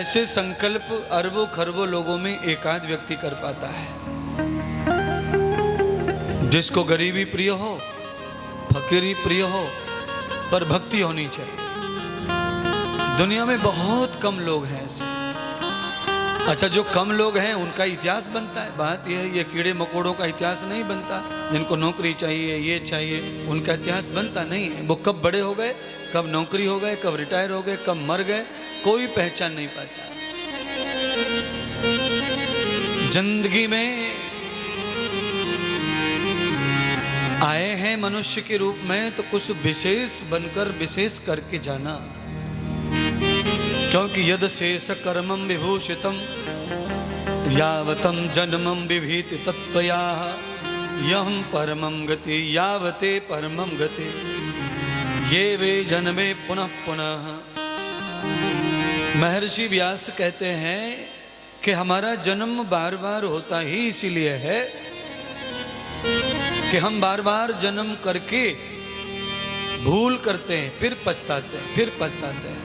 ऐसे संकल्प अरबों खरबों लोगों में एकाध व्यक्ति कर पाता है, जिसको गरीबी प्रिय हो, फकीरी प्रिय हो, पर भक्ति होनी चाहिए। दुनिया में बहुत कम लोग हैं ऐसे। अच्छा, जो कम लोग हैं उनका इतिहास बनता है। बात यह है, ये कीड़े मकोड़ों का इतिहास नहीं बनता। जिनको नौकरी चाहिए, ये चाहिए, उनका इतिहास बनता नहीं है। वो कब बड़े हो गए, कब नौकरी हो गए, कब रिटायर हो गए, कब मर गए, कोई पहचान नहीं पाता। जिंदगी में आए हैं मनुष्य के रूप में तो कुछ विशेष बनकर विशेष करके जाना, क्योंकि यद शेष कर्मम विभूषितम यावतम जन्मम विभीति तत्त्वया यम परमम गति यावते परमम गति ये वे जन्मे पुनः पुनः। महर्षि व्यास कहते हैं कि हमारा जन्म बार बार होता ही इसीलिए है कि हम बार बार जन्म करके भूल करते हैं, फिर पछताते हैं, फिर पछताते हैं।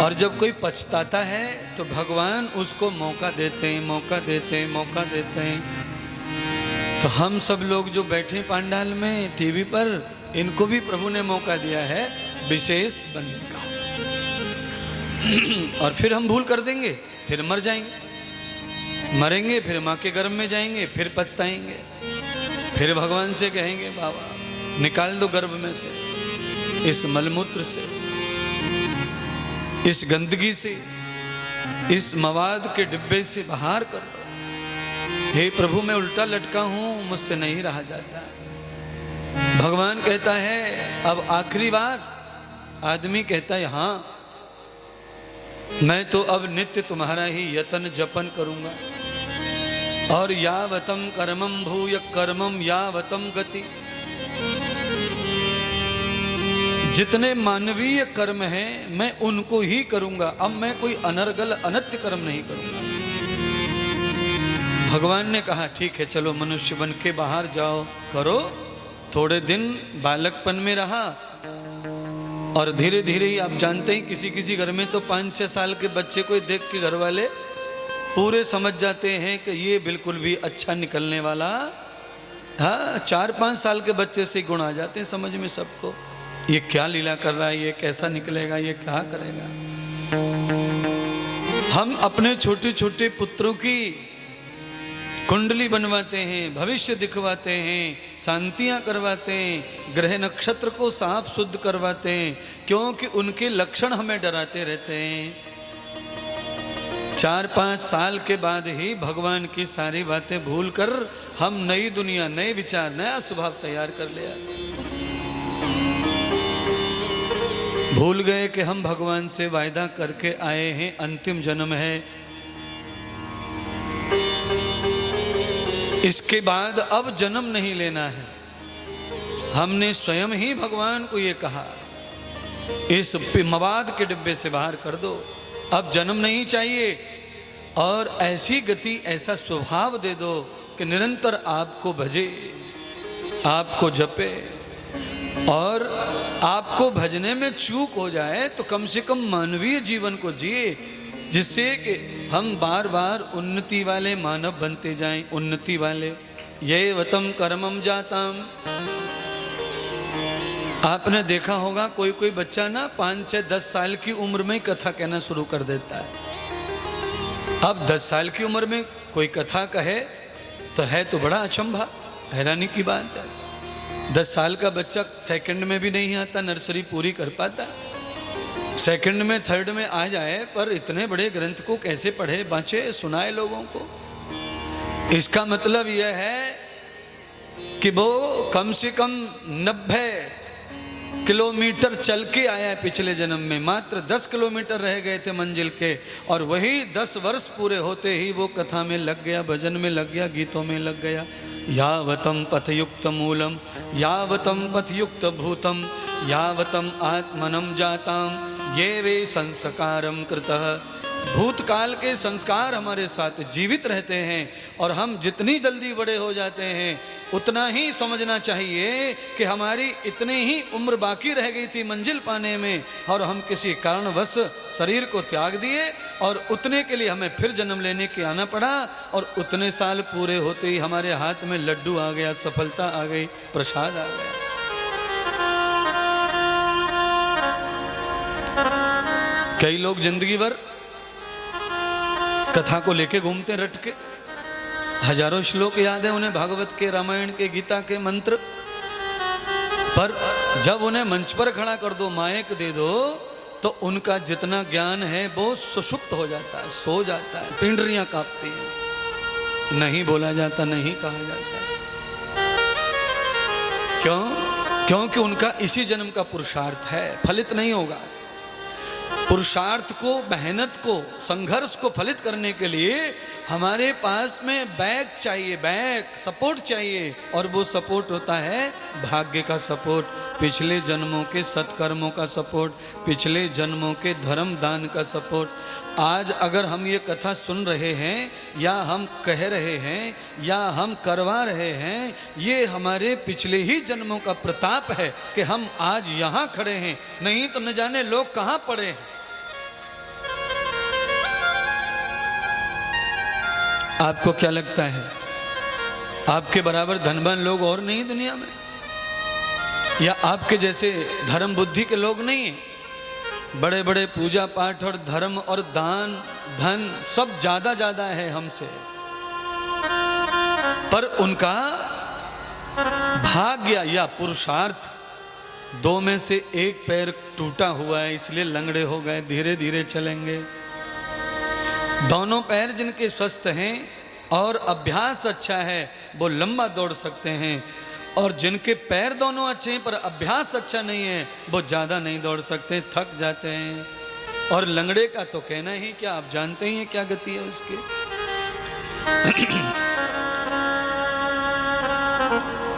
और जब कोई पछताता है तो भगवान उसको मौका देते हैं, मौका देते हैं, मौका देते हैं। तो हम सब लोग जो बैठे पांडाल में टीवी पर, इनको भी प्रभु ने मौका दिया है विशेष बनने का। और फिर हम भूल कर देंगे, फिर मर जाएंगे, मरेंगे, फिर माँ के गर्भ में जाएंगे, फिर पछताएंगे, फिर भगवान से कहेंगे बाबा निकाल दो गर्भ में से, इस मलमूत्र से, इस गंदगी से, इस मवाद के डिब्बे से बाहर कर दो। हे प्रभु, मैं उल्टा लटका हूं, मुझसे नहीं रहा जाता। भगवान कहता है अब आखिरी बार। आदमी कहता है हाँ, मैं तो अब नित्य तुम्हारा ही यतन जपन करूंगा। और यावतम कर्मम भूय कर्मम यावतम गति। जितने मानवीय कर्म हैं मैं उनको ही करूंगा, अब मैं कोई अनर्गल अनत्य कर्म नहीं करूंगा। भगवान ने कहा ठीक है, चलो मनुष्य बन के बाहर जाओ, करो। थोड़े दिन बालकपन में रहा और धीरे धीरे ही, आप जानते हैं किसी किसी घर में तो 5-6 साल के बच्चे को देख के घर वाले पूरे समझ जाते हैं कि ये बिल्कुल भी अच्छा निकलने वाला। हाँ, 4-5 साल के बच्चे से गुण आ जाते हैं समझ में सबको। ये क्या लीला कर रहा है, ये कैसा निकलेगा, ये क्या करेगा। हम अपने छोटे छोटे पुत्रों की कुंडली बनवाते हैं, भविष्य दिखवाते हैं, शांतियां करवाते हैं, ग्रह नक्षत्र को साफ शुद्ध करवाते हैं, क्योंकि उनके लक्षण हमें डराते रहते हैं। 4-5 साल के बाद ही भगवान की सारी बातें भूलकर हम नई दुनिया, नए विचार, नया स्वभाव तैयार कर लिया। भूल गए कि हम भगवान से वायदा करके आए हैं, अंतिम जन्म है, इसके बाद अब जन्म नहीं लेना है। हमने स्वयं ही भगवान को ये कहा, इस मवाद के डिब्बे से बाहर कर दो, अब जन्म नहीं चाहिए। और ऐसी गति, ऐसा स्वभाव दे दो कि निरंतर आपको भजे, आपको जपे। और आपको भजने में चूक हो जाए तो कम से कम मानवीय जीवन को जिए, जिससे कि हम बार बार उन्नति वाले मानव बनते जाएं, उन्नति वाले। ये वतम कर्मम जाताम। आपने देखा होगा कोई कोई बच्चा ना 5-6-10 साल की उम्र में कथा कहना शुरू कर देता है। अब 10 साल की उम्र में कोई कथा कहे तो बड़ा अचंभा, हैरानी की बात है। 10 साल का बच्चा सेकंड में भी नहीं आता, नर्सरी पूरी कर पाता। सेकंड में, थर्ड में आ जाए, पर इतने बड़े ग्रंथ को कैसे पढ़े, बाँचे, सुनाए लोगों को। इसका मतलब यह है कि वो कम से कम 90 किलोमीटर चल के आया है पिछले जन्म में। मात्र 10 किलोमीटर रह गए थे मंजिल के, और वही 10 वर्ष पूरे होते ही वो कथा में लग गया, भजन में लग गया, गीतों में लग गया। यावतम पथयुक्त मूलम यावतम पथयुक्त भूतम यावतम आत्मनम जाताम ये वे संस्कारम कृतः भूतकाल के संस्कार हमारे साथ जीवित रहते हैं और हम जितनी जल्दी बड़े हो जाते हैं उतना ही समझना चाहिए कि हमारी इतनी ही उम्र बाकी रह गई थी मंजिल पाने में और हम किसी कारणवश शरीर को त्याग दिए और उतने के लिए हमें फिर जन्म लेने के आना पड़ा और उतने साल पूरे होते ही हमारे हाथ में लड्डू आ गया, सफलता आ गई, प्रसाद आ गया। कई लोग जिंदगी भर कथा को लेके घूमते रट के, हजारों श्लोक याद है उन्हें भागवत के, रामायण के, गीता के मंत्र, पर जब उन्हें मंच पर खड़ा कर दो, माइक दे दो, तो उनका जितना ज्ञान है वो सुषुप्त हो जाता है, सो जाता है, पिंडरियां कांपती हैं, नहीं बोला जाता, नहीं कहा जाता। क्यों? क्योंकि उनका इसी जन्म का पुरुषार्थ है, फलित नहीं होगा। पुरुषार्थ को, मेहनत को, संघर्ष को फलित करने के लिए हमारे पास में बैक चाहिए, बैक सपोर्ट चाहिए, और वो सपोर्ट होता है भाग्य का सपोर्ट, पिछले जन्मों के सत्कर्मों का सपोर्ट, पिछले जन्मों के धर्म दान का सपोर्ट। आज अगर हम ये कथा सुन रहे हैं या हम कह रहे हैं या हम करवा रहे हैं, ये हमारे पिछले ही जन्मों का प्रताप है कि हम आज यहाँ खड़े हैं, नहीं तो न जाने लोग कहाँ पड़े हैं। आपको क्या लगता है आपके बराबर धनवान लोग और नहीं दुनिया में, या आपके जैसे धर्म बुद्धि के लोग नहीं हैं? बड़े बड़े पूजा पाठ और धर्म और दान धन सब ज्यादा है हमसे, पर उनका भाग्य या पुरुषार्थ, दो में से एक पैर टूटा हुआ है इसलिए लंगड़े हो गए, धीरे धीरे चलेंगे। दोनों पैर जिनके स्वस्थ हैं और अभ्यास अच्छा है वो लंबा दौड़ सकते हैं, और जिनके पैर दोनों अच्छे हैं पर अभ्यास अच्छा नहीं है वो ज़्यादा नहीं दौड़ सकते, थक जाते हैं। और लंगड़े का तो कहना ही क्या, आप जानते ही हैं क्या गति है उसकी।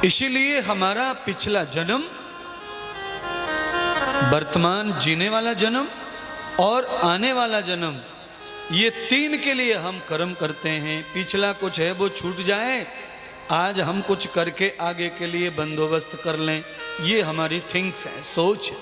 इसीलिए हमारा पिछला जन्म, वर्तमान जीने वाला जन्म और आने वाला जन्म, ये तीन के लिए हम कर्म करते हैं। पिछला कुछ है वो छूट जाए, आज हम कुछ करके आगे के लिए बंदोबस्त कर लें, ये हमारी थिंक्स है, सोच है।